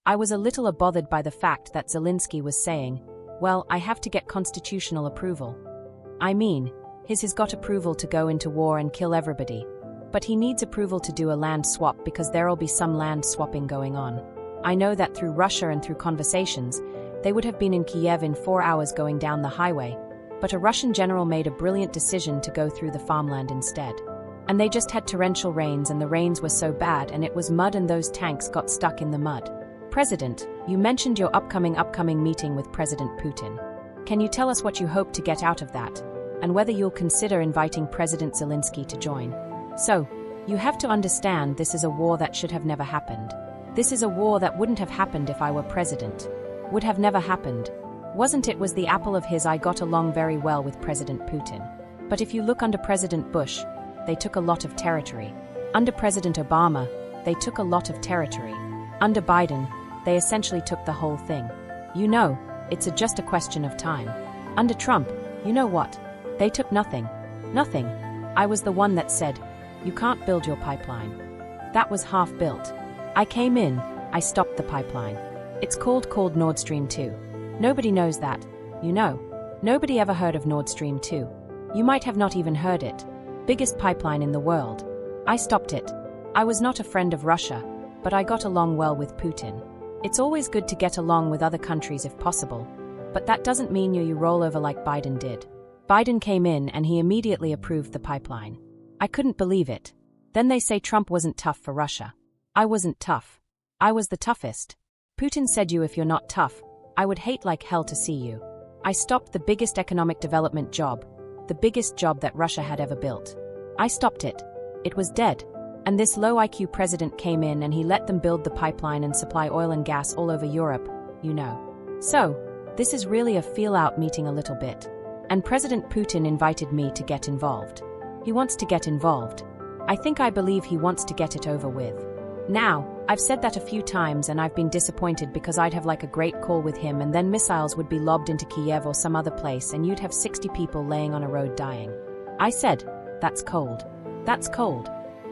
I was a little bothered by the fact that Zelensky was saying, well, I have to get constitutional approval. I mean, he's got approval to go into war and kill everybody. But he needs approval to do a land swap because there'll be some land swapping going on. I know that through Russia and through conversations, they would have been in Kyiv in 4 hours going down the highway, but a Russian general made a brilliant decision to go through the farmland instead. And they just had torrential rains, and the rains were so bad and it was mud, and those tanks got stuck in the mud. President, you mentioned your upcoming meeting with President Putin. Can you tell us what you hope to get out of that, and whether you'll consider inviting President Zelensky to join? So, you have to understand, this is a war that should have never happened. This is a war that wouldn't have happened if I were president. Would have never happened. Wasn't it? Was the apple of his eye. Got along very well with President Putin. But if you look under President Bush, they took a lot of territory. Under President Obama, they took a lot of territory. Under Biden, they essentially took the whole thing. You know, it's just a question of time. Under Trump, you know what? They took nothing. Nothing. I was the one that said, you can't build your pipeline. That was half built. I came in, I stopped the pipeline. It's called Nord Stream 2. Nobody knows that, you know. Nobody ever heard of Nord Stream 2. You might have not even heard it. Biggest pipeline in the world. I stopped it. I was not a friend of Russia, but I got along well with Putin. It's always good to get along with other countries if possible, but that doesn't mean you roll over like Biden did. Biden came in and he immediately approved the pipeline. I couldn't believe it. Then they say Trump wasn't tough for Russia. I wasn't tough. I was the toughest. Putin said, if you're not tough, I would hate like hell to see you. I stopped the biggest economic development job, the biggest job that Russia had ever built. I stopped it. It was dead. And this low IQ president came in and he let them build the pipeline and supply oil and gas all over Europe, you know. So, this is really a feel-out meeting a little bit. And President Putin invited me to get involved. He wants to get involved. I believe he wants to get it over with. Now, I've said that a few times and I've been disappointed because I'd have like a great call with him and then missiles would be lobbed into Kyiv or some other place and you'd have 60 people laying on a road dying. I said, that's cold. That's cold.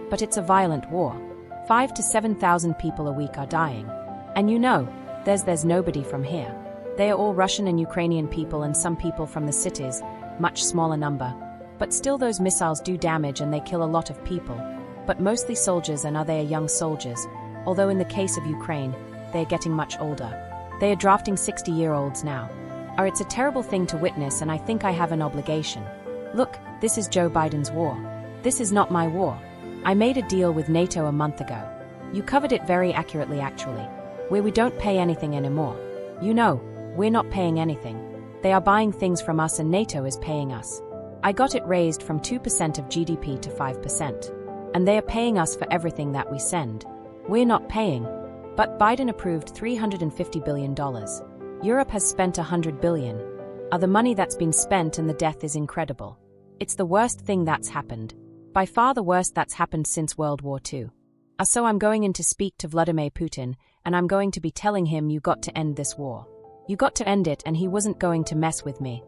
But it's a violent war. 5,000 to 7,000 people a week are dying. And you know, there's nobody from here. They are all Russian and Ukrainian people and some people from the cities, much smaller number. But still those missiles do damage and they kill a lot of people. But mostly soldiers, and they are young soldiers, although in the case of Ukraine, they are getting much older. They are drafting 60-year-olds now. It's a terrible thing to witness and I think I have an obligation. Look, this is Joe Biden's war. This is not my war. I made a deal with NATO a month ago. You covered it very accurately actually. Where we don't pay anything anymore. You know, we're not paying anything. They are buying things from us and NATO is paying us. I got it raised from 2% of GDP to 5%. And they are paying us for everything that we send. We're not paying. But Biden approved $350 billion. Europe has spent $100 billion. The money that's been spent and the death is incredible. It's the worst thing that's happened. By far the worst that's happened since World War II. So I'm going in to speak to Volodymyr Putin, and I'm going to be telling him you got to end this war. You got to end it, and he wasn't going to mess with me.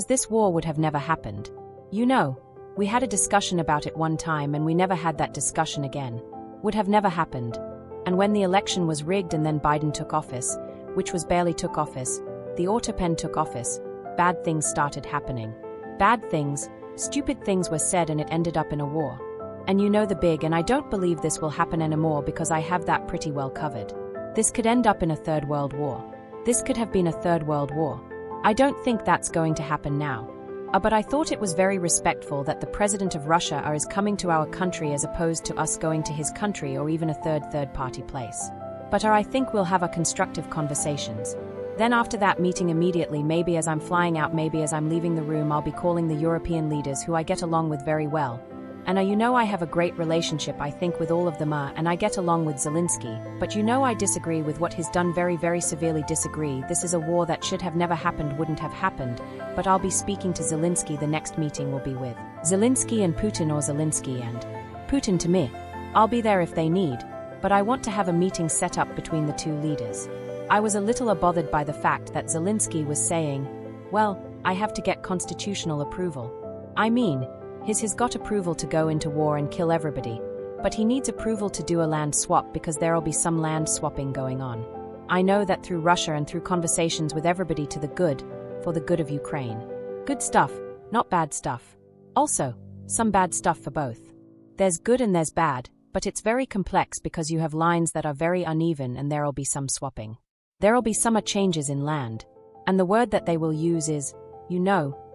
This war would have never happened. You know, we had a discussion about it one time and we never had that discussion again. Would have never happened. And when the election was rigged and then Biden took office, which was barely took office, the autopen took office, bad things started happening. Bad things, stupid things were said and it ended up in a war. And you know the big, and I don't believe this will happen anymore because I have that pretty well covered. This could end up in a third world war. This could have been a third world war. I don't think that's going to happen now. But I thought it was very respectful that the president of Russia is coming to our country as opposed to us going to his country or even a third-party place. But I think we'll have a constructive conversations. Then after that meeting immediately, maybe as I'm flying out, maybe as I'm leaving the room, I'll be calling the European leaders who I get along with very well. And you know I have a great relationship I think with all of them and I get along with Zelensky, but you know I disagree with what he's done, very severely disagree. This is a war that should have never happened, wouldn't have happened, but I'll be speaking to Zelensky. The next meeting will be with Zelensky and Putin, or Zelensky and Putin to me. I'll be there if they need, but I want to have a meeting set up between the two leaders. I was a little bothered by the fact that Zelensky was saying, well, I have to get constitutional approval. I mean, he's got approval to go into war and kill everybody, but he needs approval to do a land swap because there'll be some land swapping going on. I know that through Russia and through conversations with everybody to the good, for the good of Ukraine. Good stuff, not bad stuff. Also, some bad stuff for both. There's good and there's bad, but it's very complex because you have lines that are very uneven and there'll be some swapping. There'll be some changes in land. And the word that they will use is,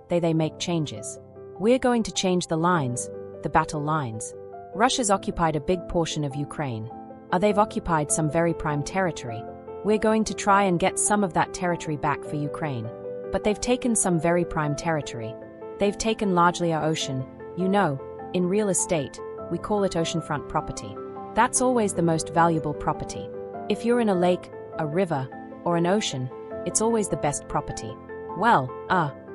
they make changes. We're going to change the lines, the battle lines. Russia's occupied a big portion of Ukraine. They've occupied some very prime territory. We're going to try and get some of that territory back for Ukraine. But they've taken some very prime territory. They've taken largely our ocean. In real estate, we call it oceanfront property. That's always the most valuable property. If you're in a lake, a river, or an ocean, it's always the best property. Well,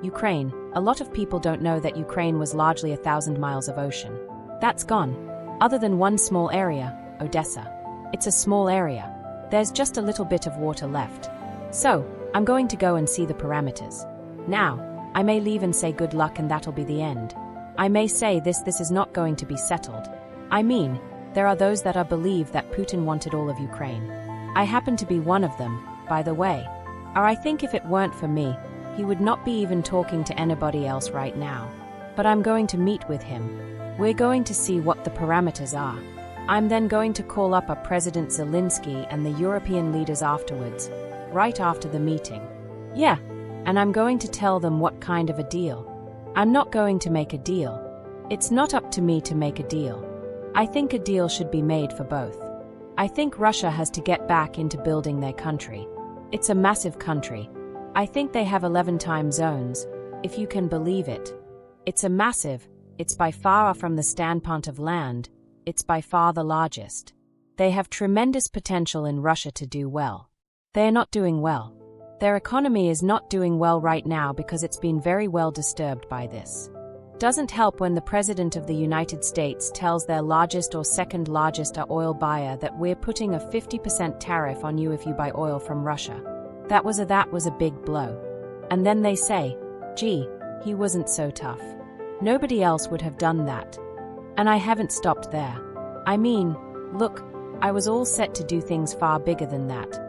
Ukraine. A lot of people don't know that Ukraine was largely 1,000 miles of ocean. That's gone. Other than one small area, Odessa. It's a small area. There's just a little bit of water left. So, I'm going to go and see the parameters. Now, I may leave and say good luck and that'll be the end. I may say this is not going to be settled. I mean, there are those that believe that Putin wanted all of Ukraine. I happen to be one of them, by the way. Or I think if it weren't for me, he would not be even talking to anybody else right now. But I'm going to meet with him. We're going to see what the parameters are. I'm then going to call up President Zelensky and the European leaders afterwards, right after the meeting. Yeah, and I'm going to tell them what kind of a deal. I'm not going to make a deal. It's not up to me to make a deal. I think a deal should be made for both. I think Russia has to get back into building their country. It's a massive country. I think they have 11 time zones, if you can believe it. It's by far from the standpoint of land, it's by far the largest. They have tremendous potential in Russia to do well. They are not doing well. Their economy is not doing well right now because it's been very well disturbed by this. Doesn't help when the President of the United States tells their largest or second largest oil buyer that we're putting a 50% tariff on you if you buy oil from Russia. That was a big blow. And then they say, gee, he wasn't so tough. Nobody else would have done that. And I haven't stopped there. I mean, look, I was all set to do things far bigger than that.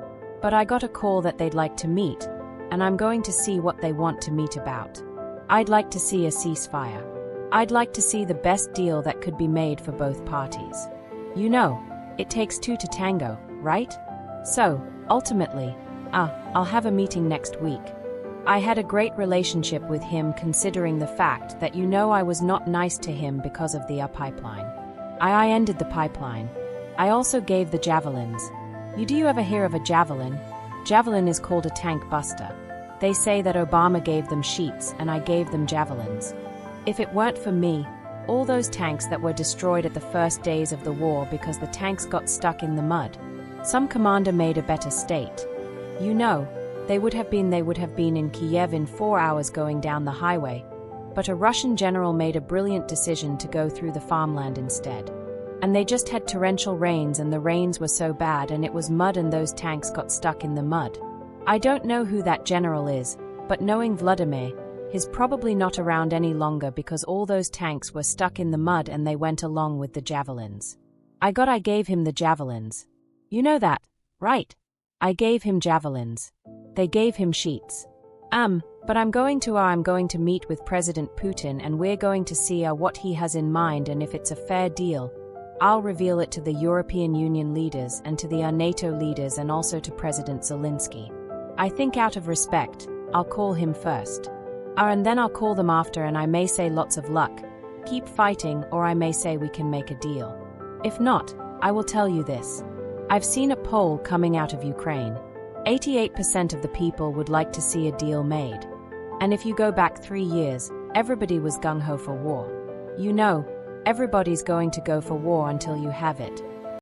But I got a call that they'd like to meet, and I'm going to see what they want to meet about. I'd like to see a ceasefire. I'd like to see the best deal that could be made for both parties. It takes two to tango, right? So, ultimately, I'll have a meeting next week. I had a great relationship with him considering the fact that I was not nice to him because of the pipeline. I ended the pipeline. I also gave the javelins. Do you ever hear of a javelin? Javelin is called a tank buster. They say that Obama gave them sheets and I gave them javelins. If it weren't for me, all those tanks that were destroyed at the first days of the war because the tanks got stuck in the mud, some commander made a better state. They would have been in Kyiv in 4 hours going down the highway, but a Russian general made a brilliant decision to go through the farmland instead. And they just had torrential rains and the rains were so bad and it was mud and those tanks got stuck in the mud. I don't know who that general is, but knowing Volodymyr, he's probably not around any longer because all those tanks were stuck in the mud and they went along with the javelins. I gave him the javelins. You know that, right? I gave him javelins. They gave him sheets. But I'm going to meet with President Putin and we're going to see what he has in mind, and if it's a fair deal, I'll reveal it to the European Union leaders and to the NATO leaders and also to President Zelensky. I think out of respect, I'll call him first. And then I'll call them after and I may say lots of luck, keep fighting, or I may say we can make a deal. If not, I will tell you this. I've seen a poll coming out of Ukraine. 88% of the people would like to see a deal made. And if you go back 3 years, everybody was gung-ho for war. Everybody's going to go for war until you have it.